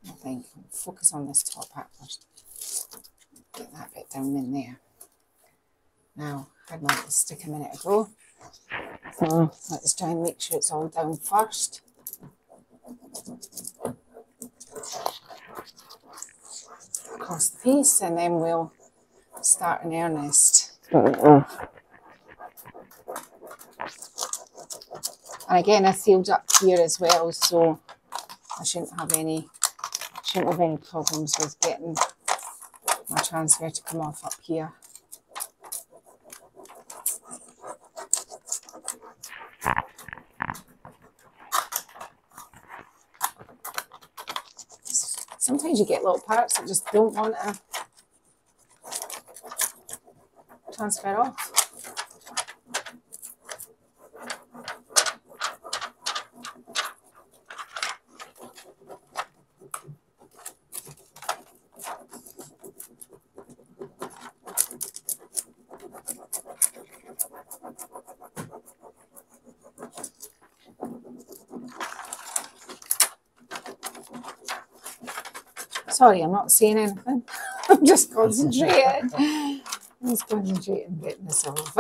Speaker 1: I think. Focus on this top part first. Get that bit down in there. Now, I had my stick a minute ago. So let's try and make sure it's all down first. Across the piece, and then we'll start in earnest. And again, I sealed up here as well, so I shouldn't have any problems with getting my transfer to come off up here. Sometimes you get little parts that just don't want to transfer off. Sorry, I'm not seeing anything. I'm just concentrating. I'm just concentrating getting this off.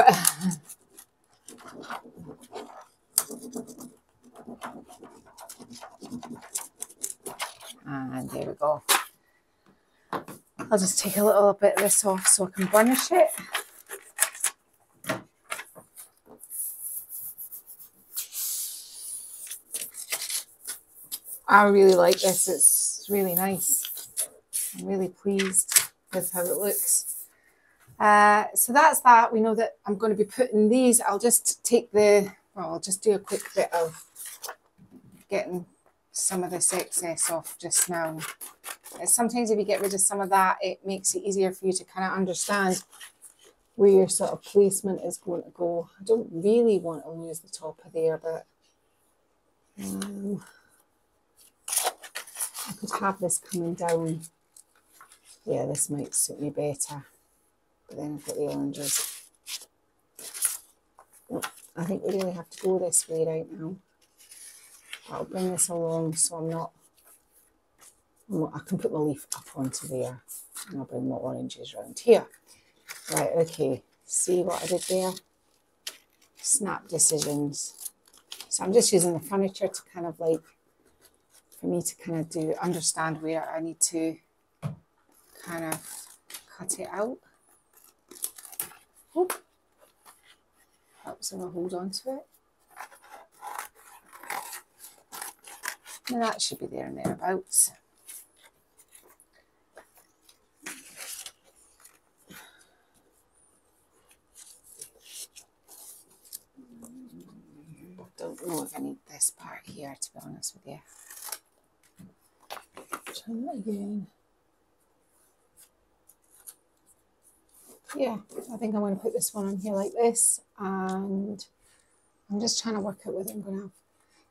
Speaker 1: And there we go. I'll just take a little bit of this off so I can burnish it. I really like this. It's really nice. I'm really pleased with how it looks. So that's that. We know that I'm going to be putting these. I'll just I'll just do a quick bit of getting some of this excess off just now. Sometimes if you get rid of some of that, it makes it easier for you to kind of understand where your sort of placement is going to go. I don't really want to lose the top of there, but I could have this coming down. Yeah, this might suit me better. But then I've got the oranges. I think we really have to go this way right now. I'll bring this along so I can put my leaf up onto there. And I'll bring my oranges around here. Right, okay. See what I did there? Snap decisions. So I'm just using the furniture to kind of like, for me to kind of understand where I need to kind of cut it out. Oh, helps if I hold on to it. And that should be there and thereabouts. Don't know if I need this part here, to be honest with you. Try that again. Yeah, I think I'm going to put this one on here like this, and I'm just trying to work out whether I'm going to have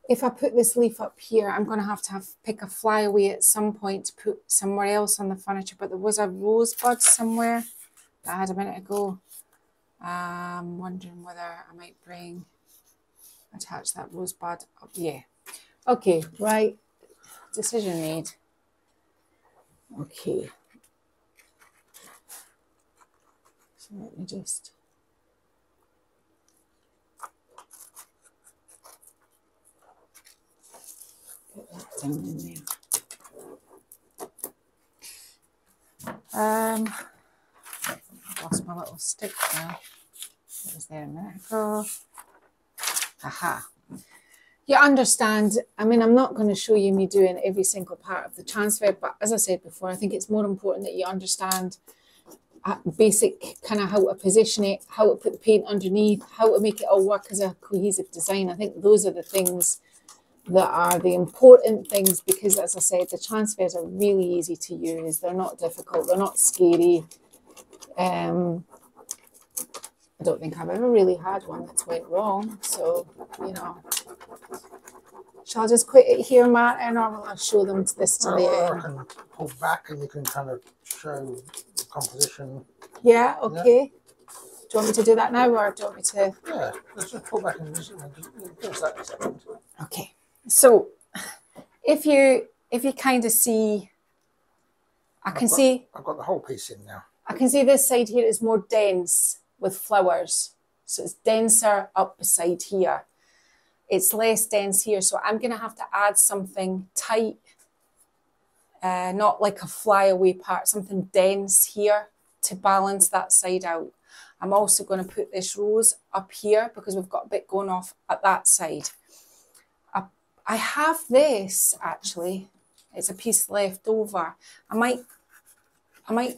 Speaker 1: if I put this leaf up here, I'm going to have pick a flyaway at some point to put somewhere else on the furniture. But there was a rosebud somewhere that I had a minute ago. I'm wondering whether I might attach that rosebud up. Yeah. Okay, right. Decision made. Okay. So let me just... put that down in there. I've lost my little stick now. It was there a minute ago. Aha. You understand, I mean, I'm not going to show you me doing every single part of the transfer, but as I said before, I think it's more important that you understand basic kind of how to position it, how to put the paint underneath, how to make it all work as a cohesive design. I think those are the things that are the important things, because as I said, the transfers are really easy to use. They're not difficult. They're not scary. I don't think I've ever really had one that's went wrong. So, you know, shall I just quit it here, Martin, or will I show them this to the end?
Speaker 2: I can pull back and you can kind of show the composition.
Speaker 1: Yeah, okay. Yeah. Do you want me to do that now, or do you want me to?
Speaker 2: Yeah, let's just pull back and just give us that a second.
Speaker 1: Okay. So, if you kind of see, I've got
Speaker 2: the whole piece in now.
Speaker 1: I can see this side here is more dense with flowers. So it's denser up beside here. It's less dense here. So I'm going to have to add something tight, not like a flyaway part, something dense here to balance that side out. I'm also going to put this rose up here because we've got a bit going off at that side. I have this actually. It's a piece left over. I might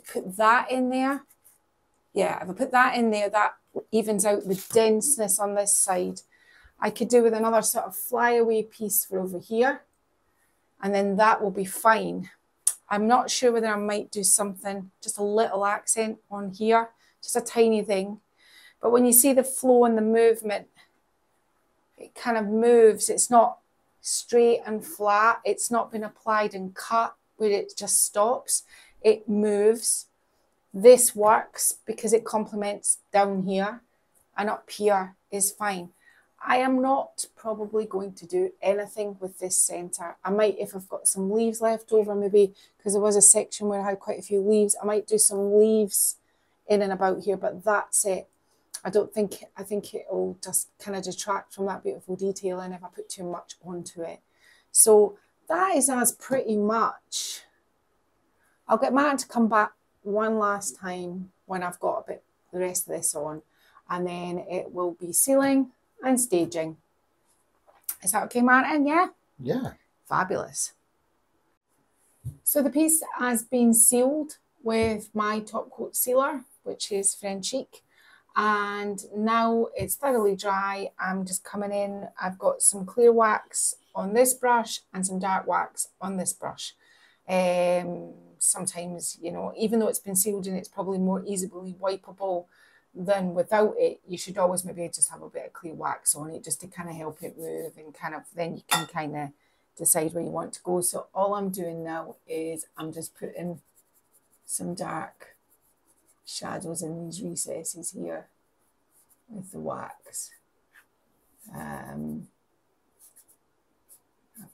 Speaker 1: put that in there. Yeah, if I put that in there, that evens out the denseness on this side. I could do with another sort of flyaway piece for over here, and then that will be fine. I'm not sure whether I might do something, just a little accent on here, just a tiny thing. But when you see the flow and the movement, it kind of moves. It's not straight and flat. It's not been applied and cut where it just stops. It moves. This works because it complements down here, and up here is fine. I am not probably going to do anything with this centre. I might, if I've got some leaves left over, maybe because there was a section where I had quite a few leaves, I might do some leaves in and about here, but that's it. I think it will just kind of detract from that beautiful detailing if I put too much onto it. So that is us pretty much. I'll get Martin to come back one last time when I've got the rest of this on, and then it will be sealing and staging. Is that okay, Martin? Yeah?
Speaker 2: Yeah.
Speaker 1: Fabulous. So the piece has been sealed with my top coat sealer, which is Frenchique, and now it's thoroughly dry. I'm just coming in. I've got some clear wax on this brush and some dark wax on this brush. Sometimes, you know, even though it's been sealed and it's probably more easily wipeable than without it, you should always maybe just have a bit of clear wax on it just to kind of help it move, and kind of then you can kind of decide where you want to go. So all I'm doing now is I'm just putting some dark shadows in these recesses here with the wax. I've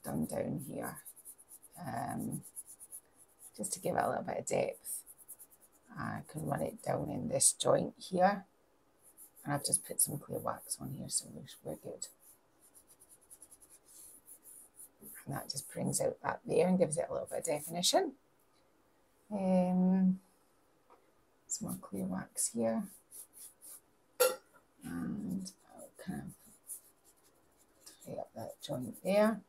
Speaker 1: done down here. Just to give it a little bit of depth. I can run it down in this joint here, and I've just put some clear wax on here, so we're good. And that just brings out that there and gives it a little bit of definition. Some more clear wax here, and I'll kind of tie up that joint there.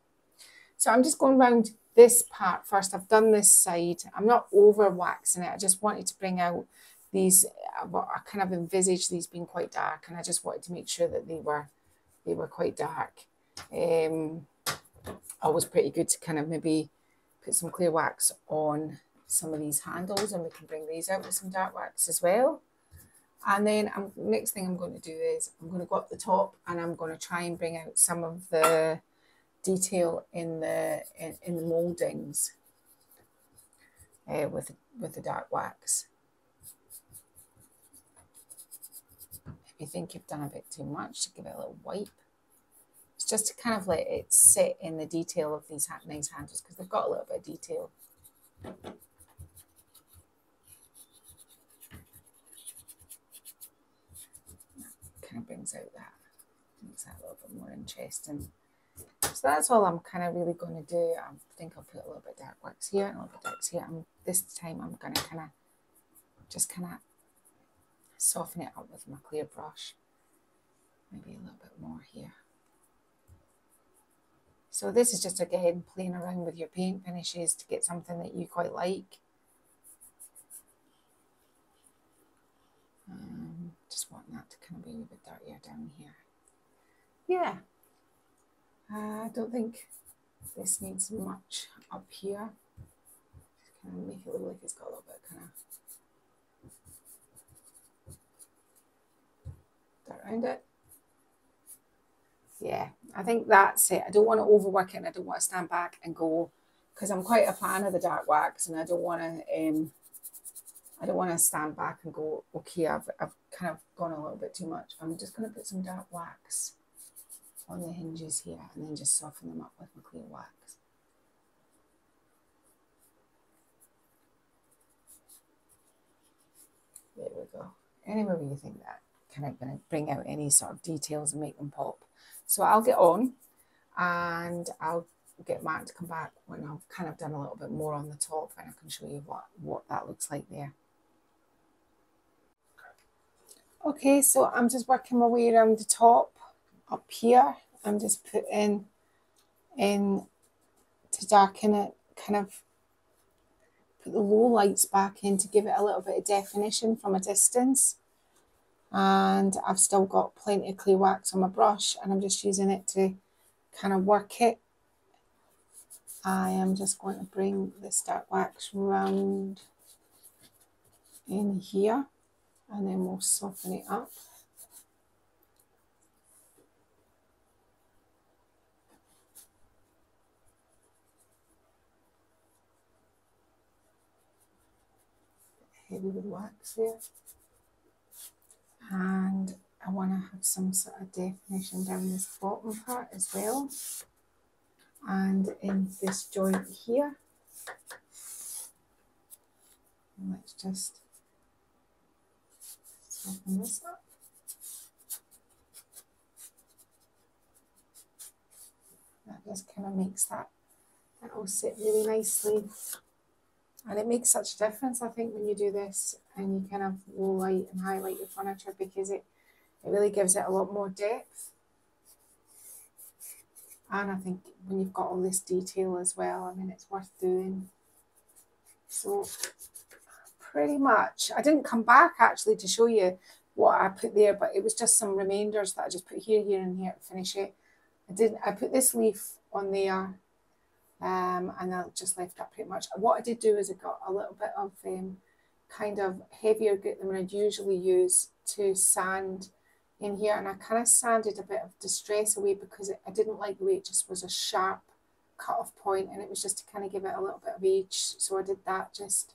Speaker 1: So I'm just going around this part first. I've done this side. I'm not over waxing it. I just wanted to bring out these, I kind of envisaged these being quite dark, and I just wanted to make sure that they were quite dark. Always pretty good to kind of maybe put some clear wax on some of these handles, and we can bring these out with some dark wax as well. And then next thing I'm going to do is I'm going to go up the top, and I'm going to try and bring out some of the detail in the mouldings with the dark wax. If you think you've done a bit too much, give it a little wipe. It's just to kind of let it sit in the detail of these nice handles, because they've got a little bit of detail. Kind of brings out that, makes that a little bit more interesting. So that's all I'm kind of really going to do. I think I'll put a little bit dark wax here and a little bit dark here. This time I'm going to kind of just soften it up with my clear brush. Maybe a little bit more here. So this is just, again, playing around with your paint finishes to get something that you quite like. Just want that to kind of be a bit dirtier down here. Yeah. I don't think this needs much up here. Just kind of make it look like it's got a little bit kind of dirt around it. Yeah, I think that's it. I don't want to overwork it, and I don't want to stand back and go, because I'm quite a fan of the dark wax, and I don't want to stand back and go, okay, I've kind of gone a little bit too much. I'm just going to put some dark wax on the hinges here and then just soften them up with my clear wax. There we go. Anywhere where you think that kind of going to bring out any sort of details and make them pop. So I'll get on and I'll get Matt to come back when I've kind of done a little bit more on the top, and I can show you what that looks like there. Okay, so I'm just working my way around the top up here. I'm just putting in to darken it, kind of put the low lights back in to give it a little bit of definition from a distance. And I've still got plenty of clear wax on my brush, and I'm just using it to kind of work it. I am just going to bring this dark wax round in here, and then we'll soften it up. Heavy with wax there. And I want to have some sort of definition down this bottom part as well. And in this joint here. And let's just soften this up. That just kind of makes that all sit really nicely. And it makes such a difference, I think, when you do this and you kind of low light and highlight your furniture, because it really gives it a lot more depth. And I think when you've got all this detail as well, I mean, it's worth doing. So pretty much, I didn't come back actually to show you what I put there, but it was just some remainders that I just put here, here and here to finish it. I put this leaf on there. And I just left that pretty much. What I did do is I got a little bit of kind of heavier grit than I'd usually use to sand in here, and I kind of sanded a bit of distress away because I didn't like the way it just was a sharp cut-off point, and it was just to kind of give it a little bit of age. So I did that, just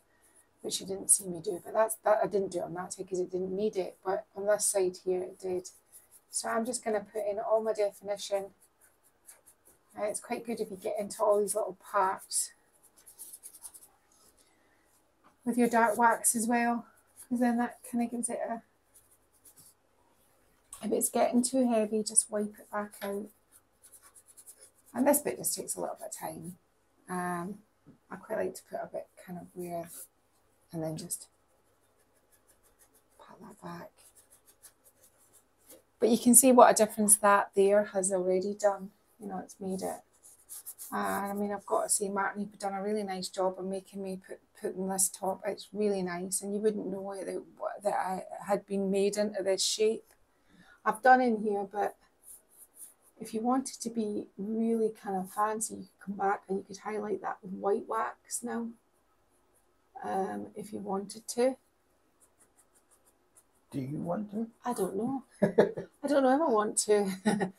Speaker 1: which you didn't see me do, but that I didn't do it on that side because it didn't need it, but on this side here it did. So I'm just going to put in all my definition. It's quite good if you get into all these little parts with your dark wax as well, because then that kind of gives it a... If it's getting too heavy, just wipe it back out. And this bit just takes a little bit of time. I quite like to put a bit kind of where, and then just pat that back. But you can see what a difference that there has already done. You know, it's made it. I mean, I've got to say, Marley done a really nice job of making me putting this top. It's really nice, and you wouldn't know that I had been made into this shape. I've done in here, but if you wanted to be really kind of fancy, you could come back and you could highlight that with white wax now, if you wanted to.
Speaker 2: Do you want to?
Speaker 1: I don't know. I don't know if I want to.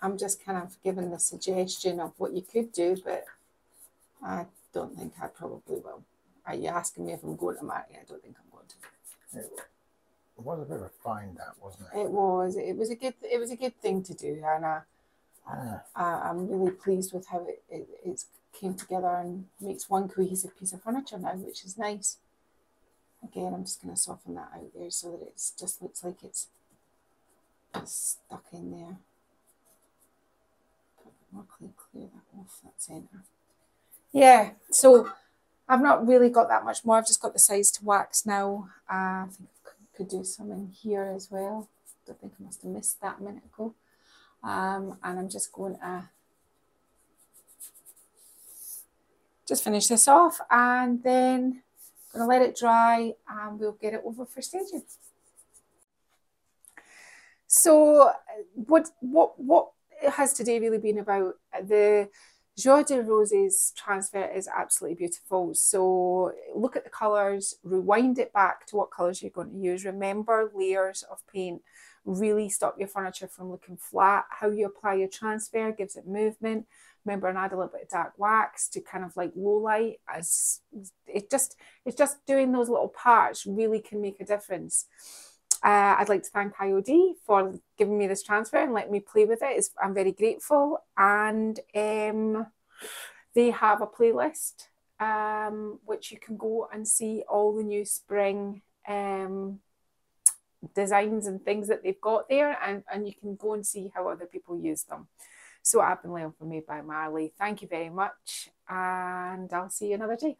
Speaker 1: I'm just kind of giving the suggestion of what you could do, but I don't think I probably will. Are you asking me if I'm going to Marley? I don't think I'm going to.
Speaker 2: It was a bit of a find, that, wasn't it?
Speaker 1: It was. It was a good thing to do, and I'm really pleased with how it came together and makes one cohesive piece of furniture now, which is nice. Again, I'm just going to soften that out there so that it just looks like it's stuck in there. Put a bit more clear that off that centre. Yeah, so I've not really got that much more. I've just got the sides to wax now. I think I could do some in here as well. Don't think I must have missed that a minute ago. And I'm just going to just finish this off, and then I'm going to let it dry and we'll get it over for staging. So what has today really been about? The Joie de Roses transfer is absolutely beautiful. So look at the colours, rewind it back to what colours you're going to use. Remember layers of paint. Really stop your furniture from looking flat. How you apply your transfer gives it movement. Remember, and add a little bit of dark wax to kind of like low light. As it's just doing those little parts really can make a difference. I'd like to thank IOD for giving me this transfer and letting me play with it. I'm very grateful. And they have a playlist which you can go and see all the new spring designs and things that they've got there, and you can go and see how other people use them. So I've been Leon from Made by Marley. Thank you very much, and I'll see you another day.